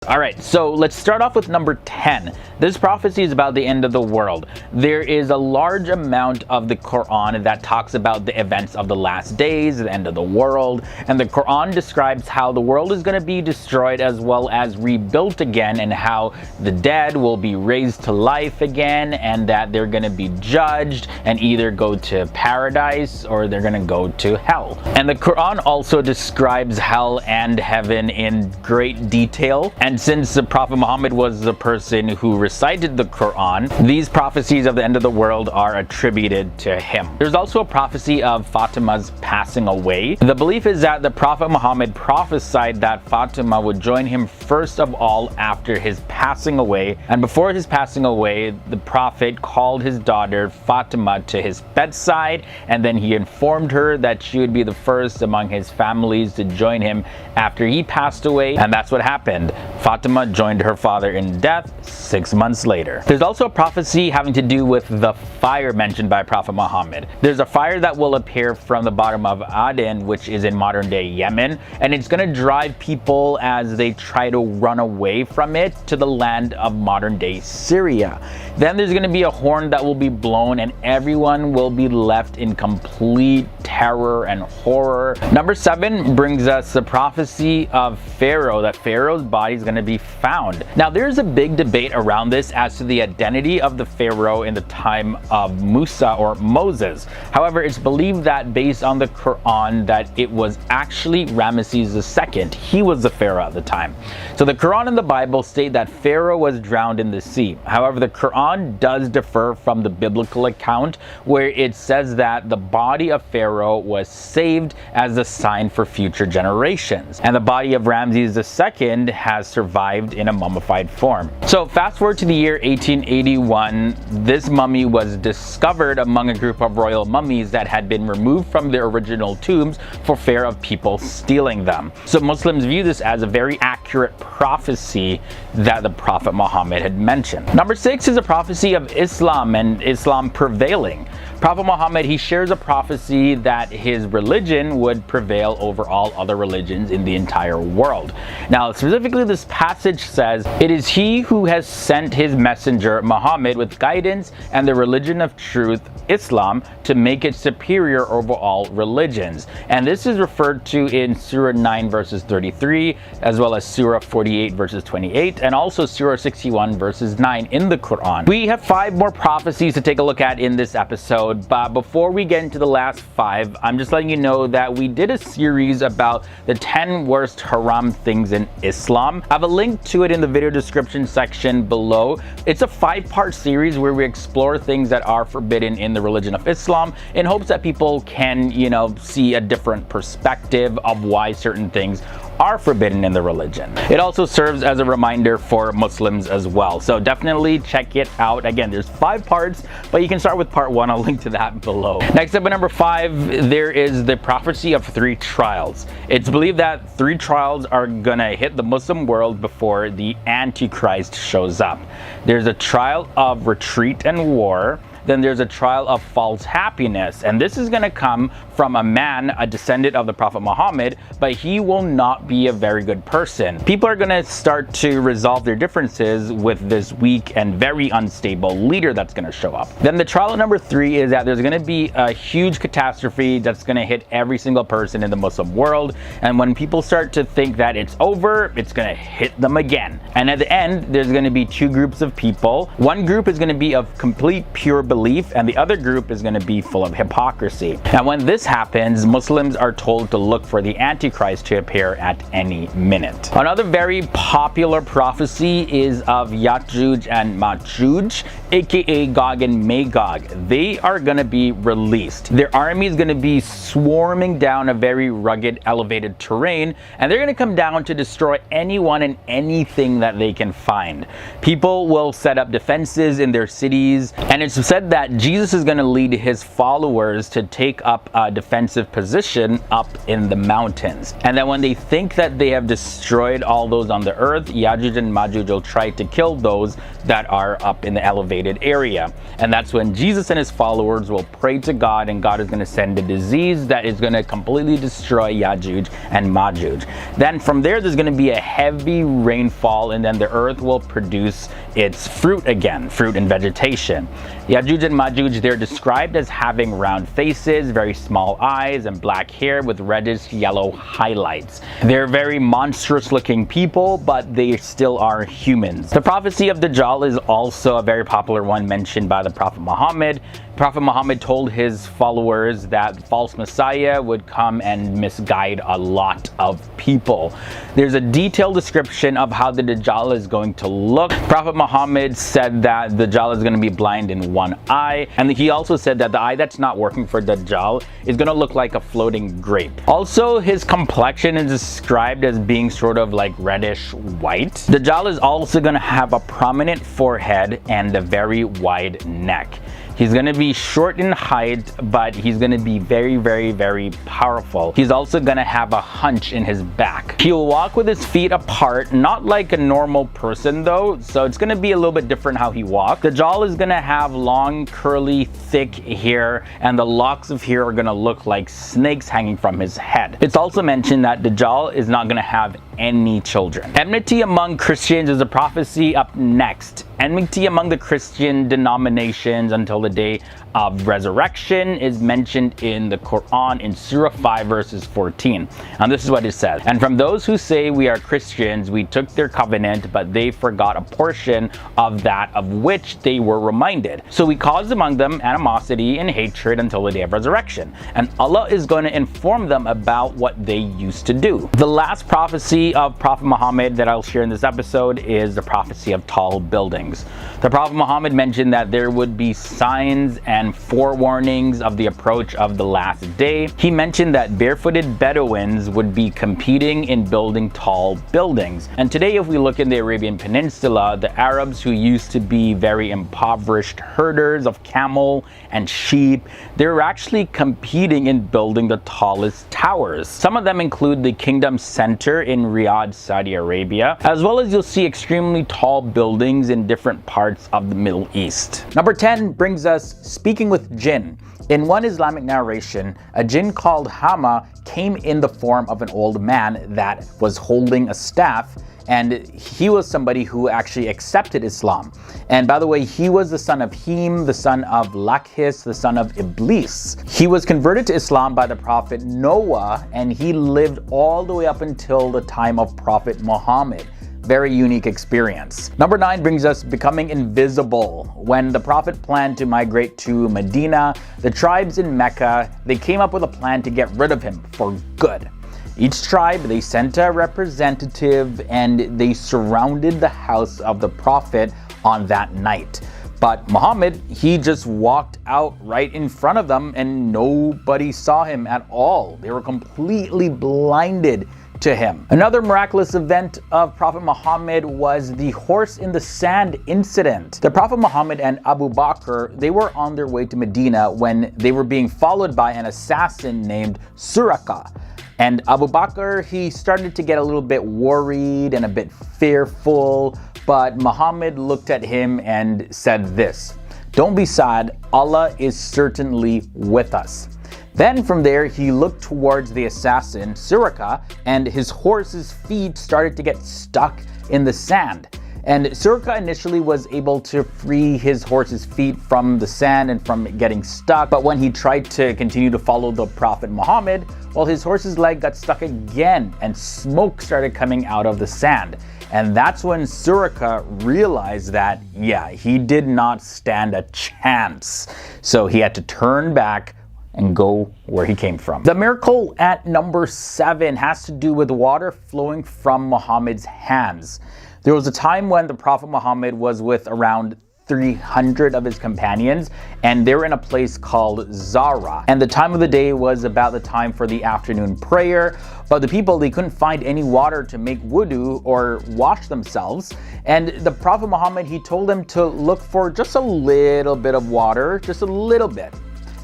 Alright, so let's start off with number 10. This prophecy is about the end of the world. There is a large amount of the Quran that talks about the events of the last days, the end of the world, and the Quran describes how the world is going to be destroyed as well as rebuilt again, and how the dead will be raised to life again, and that they're going to be judged and either go to paradise or they're going to go to hell. And the Quran also describes hell and heaven in great detail. And since the Prophet Muhammad was the person who recited the Quran, these prophecies of the end of the world are attributed to him. There's also a prophecy of Fatima's passing away. The belief is that the Prophet Muhammad prophesied that Fatima would join him first of all after his passing away. And before his passing away, the Prophet called his daughter Fatima to his bedside, and then he informed her that she would be the first among his families to join him after he passed away. And that's what happened. Fatima joined her father in death 6 months later. There's also a prophecy having to do with the fire mentioned by Prophet Muhammad. There's a fire that will appear from the bottom of Aden, which is in modern day Yemen, and it's going to drive people as they try to run away from it to the land of modern day Syria. Then there's going to be a horn that will be blown and everyone will be left in complete terror and horror. Number 7 brings us the prophecy of Pharaoh, that Pharaoh's body is going to be found. Now there's a big debate around this as to the identity of the Pharaoh in the time of Musa or Moses. However, it's believed that based on the Quran that it was actually Ramesses II. He was the Pharaoh at the time. So the Quran and the Bible state that Pharaoh was drowned in the sea. However, the Quran does differ from the biblical account, where it says that the body of Pharaoh was saved as a sign for future generations, and the body of Ramses II has survived in a mummified form. So fast forward to the year 1881, this mummy was discovered among a group of royal mummies that had been removed from their original tombs for fear of people stealing them. So Muslims view this as a very accurate prophecy that the Prophet Muhammad had mentioned. Number 6 is a prophecy of Islam and Islam prevailing. Prophet Muhammad, he shares a prophecy that his religion would prevail over all other religions in the entire world. Now, specifically, this passage says, "It is he who has sent his messenger Muhammad with guidance and the religion of truth, Islam, to make it superior over all religions." And this is referred to in Surah 9 verses 33, as well as Surah 48 verses 28, and also Surah 61 verses 9 in the Quran. We have 5 more prophecies to take a look at in this episode. But before we get into the last 5, I'm just letting you know that we did a series about the 10 worst haram things in Islam. I have a link to it in the video description section below. It's a 5-part series where we explore things that are forbidden in the religion of Islam in hopes that people can, see a different perspective of why certain things are forbidden in the religion. It also serves as a reminder for Muslims as well. So definitely check it out. Again, there's 5 parts, but you can start with part 1. I'll link to that below. Next up at number 5, there is the prophecy of 3 trials. It's believed that 3 trials are gonna hit the Muslim world before the Antichrist shows up. There's a trial of retreat and war. Then there's a trial of false happiness, and this is going to come from a man, a descendant of the Prophet Muhammad, but he will not be a very good person. People are going to start to resolve their differences with this weak and very unstable leader that's going to show up. Then the trial number 3 is that there's going to be a huge catastrophe that's going to hit every single person in the Muslim world, and when people start to think that it's over, it's going to hit them again. And at the end, there's going to be 2 groups of people. One group is going to be of complete pure belief, and the other group is going to be full of hypocrisy. Now when this happens, Muslims are told to look for the Antichrist to appear at any minute. Another very popular prophecy is of Ya'juj and Ma'juj, aka Gog and Magog. They are going to be released. Their army is going to be swarming down a very rugged, elevated terrain, and they're going to come down to destroy anyone and anything that they can find. People will set up defenses in their cities, and it's said said that Jesus is going to lead his followers to take up a defensive position up in the mountains. And then when they think that they have destroyed all those on the earth, Yajuj and Majuj will try to kill those that are up in the elevated area. And that's when Jesus and his followers will pray to God, and God is going to send a disease that is going to completely destroy Yajuj and Majuj. Then from there, there's going to be a heavy rainfall, and then the earth will produce its fruit again, fruit and vegetation. Yajuj and Majuj, they're described as having round faces, very small eyes, and black hair with reddish yellow highlights. They're very monstrous looking people, but they still are humans. The prophecy of Dajjal is also a very popular one mentioned by the Prophet Muhammad. Prophet Muhammad told his followers that the false Messiah would come and misguide a lot of people. There's a detailed description of how the Dajjal is going to look. Prophet Muhammad said that Dajjal is going to be blind in one eye, and he also said that the eye that's not working for Dajjal is going to look like a floating grape. Also, his complexion is described as being sort of like reddish white. Dajjal is also going to have a prominent forehead and a very wide neck. He's going to be short in height, but he's going to be very, very, very powerful. He's also going to have a hunch in his back. He'll walk with his feet apart, not like a normal person though, so it's going to be a little bit different how he walks. Dajjal is going to have long, curly, thick hair, and the locks of hair are going to look like snakes hanging from his head. It's also mentioned that Dajjal is not going to have any children. Enmity among Christians is a prophecy up next. Enmity among the Christian denominations until the day of resurrection is mentioned in the Quran in Surah 5 verses 14. And this is what it says. And from those who say we are Christians, we took their covenant, but they forgot a portion of that of which they were reminded. So we caused among them animosity and hatred until the day of resurrection. And Allah is going to inform them about what they used to do. The last prophecy of Prophet Muhammad that I'll share in this episode is the prophecy of tall buildings. The Prophet Muhammad mentioned that there would be signs and forewarnings of the approach of the last day. He mentioned that barefooted Bedouins would be competing in building tall buildings. And today, if we look in the Arabian Peninsula, the Arabs who used to be very impoverished herders of camel and sheep, they're actually competing in building the tallest towers. Some of them include the Kingdom Center in Riyadh, Saudi Arabia, as well as you'll see extremely tall buildings in different parts of the Middle East. Number 10 brings us speaking with jinn. In one Islamic narration, a jinn called Hama came in the form of an old man that was holding a staff, and he was somebody who actually accepted Islam. And by the way, he was the son of Hem, the son of Lakhis, the son of Iblis. He was converted to Islam by the Prophet Noah, and he lived all the way up until the time of Prophet Muhammad. Very unique experience. Number 9 brings us becoming invisible. When the Prophet planned to migrate to Medina, the tribes in Mecca, they came up with a plan to get rid of him for good. Each tribe, they sent a representative and they surrounded the house of the Prophet on that night. But Muhammad, he just walked out right in front of them and nobody saw him at all. They were completely blinded to him. Another miraculous event of Prophet Muhammad was the horse in the sand incident. The Prophet Muhammad and Abu Bakr, they were on their way to Medina when they were being followed by an assassin named Suraka. And Abu Bakr, he started to get a little bit worried and a bit fearful, but Muhammad looked at him and said this: "Don't be sad, Allah is certainly with us." Then from there, he looked towards the assassin, Suraka, and his horse's feet started to get stuck in the sand. And Suraka initially was able to free his horse's feet from the sand and from getting stuck. But when he tried to continue to follow the Prophet Muhammad, well, his horse's leg got stuck again and smoke started coming out of the sand. And that's when Suraka realized that, yeah, he did not stand a chance. So he had to turn back and go where he came from. The miracle at number 7 has to do with water flowing from Muhammad's hands. There was a time when the Prophet Muhammad was with around 300 of his companions, and they were in a place called Zara. And the time of the day was about the time for the afternoon prayer, but the people, they couldn't find any water to make wudu or wash themselves. And the Prophet Muhammad, he told them to look for just a little bit of water, just a little bit.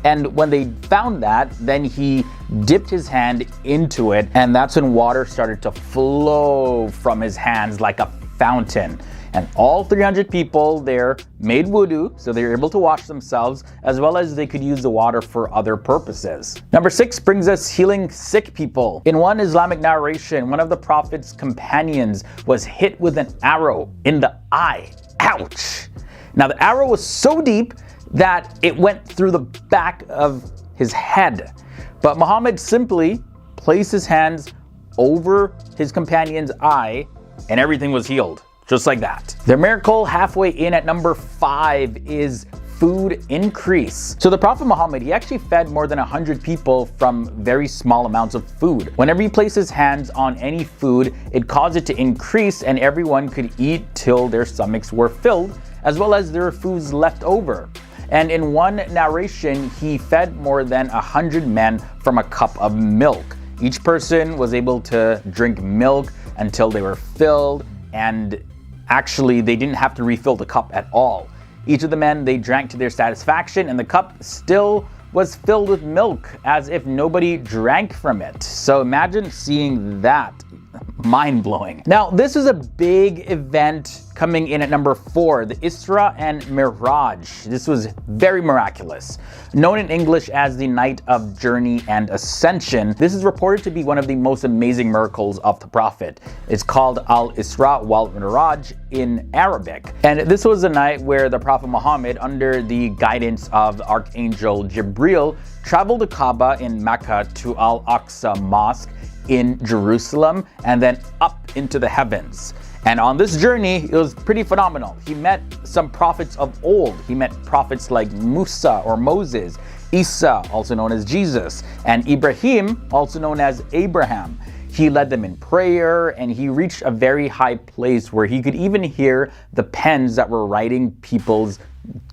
And when they found that, then he dipped his hand into it, and that's when water started to flow from his hands like a fountain. And all 300 people there made wudu, so they were able to wash themselves, as well as they could use the water for other purposes. Number 6 brings us healing sick people. In one Islamic narration, one of the Prophet's companions was hit with an arrow in the eye. Ouch! Now the arrow was so deep that it went through the back of his head. But Muhammad simply placed his hands over his companion's eye and everything was healed, just like that. The miracle halfway in at number 5 is food increase. So the Prophet Muhammad, he actually fed more than 100 people from very small amounts of food. Whenever he placed his hands on any food, it caused it to increase and everyone could eat till their stomachs were filled, as well as there were foods left over. And in one narration, he fed more than 100 men from a cup of milk. Each person was able to drink milk until they were filled, and actually they didn't have to refill the cup at all. Each of the men, they drank to their satisfaction, and the cup still was filled with milk as if nobody drank from it. So imagine seeing that. Mind-blowing. Now, this is a big event coming in at number 4, the Isra and Miraj. This was very miraculous. Known in English as the Night of Journey and Ascension, this is reported to be one of the most amazing miracles of the Prophet. It's called Al-Isra wal Miraj in Arabic. And this was a night where the Prophet Muhammad, under the guidance of Archangel Jibril, traveled to Kaaba in Mecca to Al-Aqsa Mosque in Jerusalem, and then up into the heavens. And on this journey, it was pretty phenomenal. He met some prophets of old. He met prophets like Musa or Moses, Isa, also known as Jesus, and Ibrahim, also known as Abraham. He led them in prayer, and he reached a very high place where he could even hear the pens that were writing people's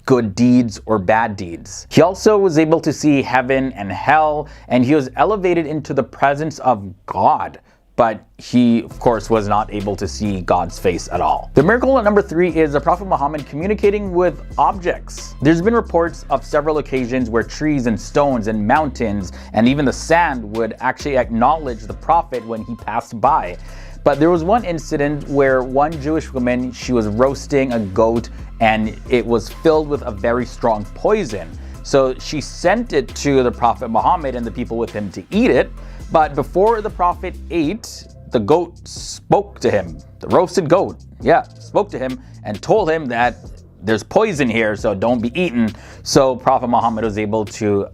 good deeds or bad deeds. He also was able to see heaven and hell, and he was elevated into the presence of God. But he, of course, was not able to see God's face at all. The miracle at number 3 is the Prophet Muhammad communicating with objects. There's been reports of several occasions where trees and stones and mountains and even the sand would actually acknowledge the Prophet when he passed by. But there was one incident where one Jewish woman, she was roasting a goat and it was filled with a very strong poison. So she sent it to the Prophet Muhammad and the people with him to eat it. But before the Prophet ate, the goat spoke to him. The roasted goat, spoke to him and told him that there's poison here, so don't be eaten. So Prophet Muhammad was able to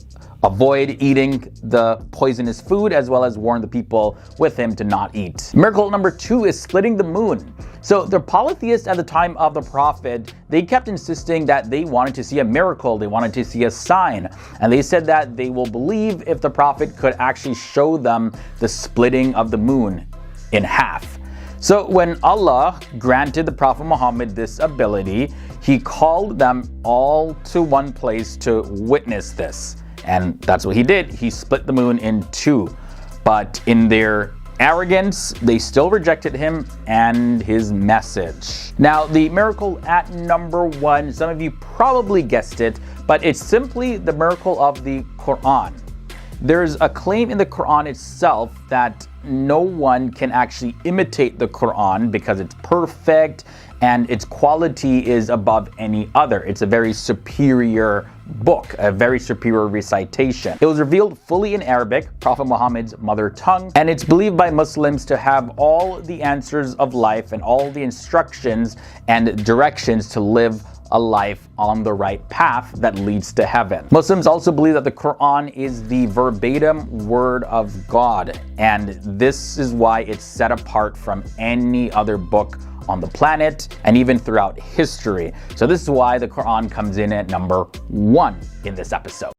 avoid eating the poisonous food, as well as warn the people with him to not eat. Miracle number 2 is splitting the moon. So the polytheists at the time of the Prophet, they kept insisting that they wanted to see a miracle, they wanted to see a sign. And they said that they will believe if the Prophet could actually show them the splitting of the moon in half. So when Allah granted the Prophet Muhammad this ability, he called them all to one place to witness this. And that's what he did. He split the moon in 2. But in their arrogance, they still rejected him and his message. Now, the miracle at number 1, some of you probably guessed it, but it's simply the miracle of the Quran. There's a claim in the Quran itself that no one can actually imitate the Quran because it's perfect and its quality is above any other. It's a very superior book, a very superior recitation. It was revealed fully in Arabic, Prophet Muhammad's mother tongue, and it's believed by Muslims to have all the answers of life and all the instructions and directions to live a life on the right path that leads to heaven. Muslims also believe that the Quran is the verbatim word of God, and this is why it's set apart from any other book on the planet and even throughout history. So this is why the Quran comes in at number 1 in this episode.